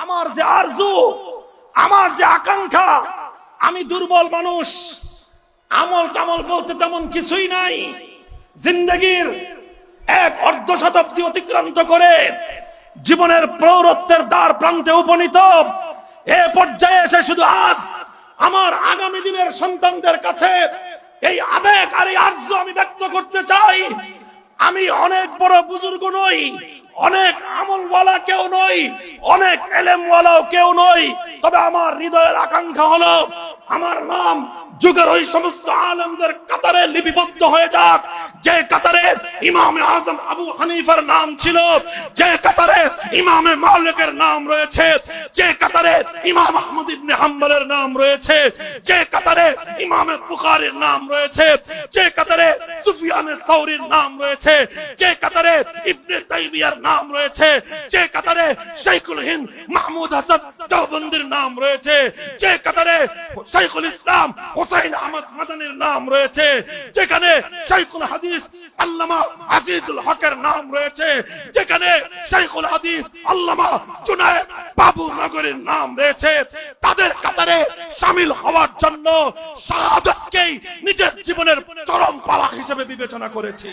আমার যে আরজু, আমার যে আকাঙ্ক্ষা, আমি দুর্বল মানুষ, আমল টামল বলতে তেমন কিছুই নাই। জিন্দগির এক অর্ধ শতাব্দী অতিক্রান্ত করে জীবনের প্রৌঢ়ত্বের দ্বার প্রান্তে উপনীত এ পর্যায়ে এসে শুধু আজ আমার আগামী দিনের সন্তানদের কাছে এই আবেগ আর এই আরজু আমি ব্যক্ত করতে চাই। আমি অনেক বড় বুজুর্গ নই, অনেক আমলওয়ালা কেউ নই, অনেক এলেমওয়ালাও কেউ নই, তবে আমার হৃদয়ের আকাঙ্ক্ষা হলো আমার নাম যুগের ওই সমস্ত আলেমদের কাতারে লিপিবদ্ধ হয়ে যাক, যে কাতারে ইমামে আজম আবু হানিফার নাম ছিল, যে কাতারে ইমামে মালিকের নাম রয়েছে, যে কাতারে ইমাম আহমদ ইবনে হাম্বলের নাম রয়েছে, যে কাতারে ইমামে বুখারীর নাম রয়েছে, যে কাতারে সুফিয়ানে সাউরীর নাম রয়েছে, যে কাতারে ইবনে তাইমিয়ার নাম রয়েছে, যে কাতারে শাইখুল হিন্দ মাহমুদ হাসান দেওবন্দির নাম রয়েছে, যে কাতারে শাইখুল ইসলাম হুসাইন আহমদ মাদানির নাম রয়েছে, যেখানে শাইখুল হাদিস আল্লামা আজিজুল হকের নাম রয়েছে, যেখানে শাইখুল হাদিস আল্লামা জুনায়েদ বাবু নগরীর নাম রয়েছে, তাদের কাতারে শামিল হওয়ার জন্য শাহাদাতকেই নিজের জীবনের চরম পাওয়া হিসেবে বিবেচনা করেছি।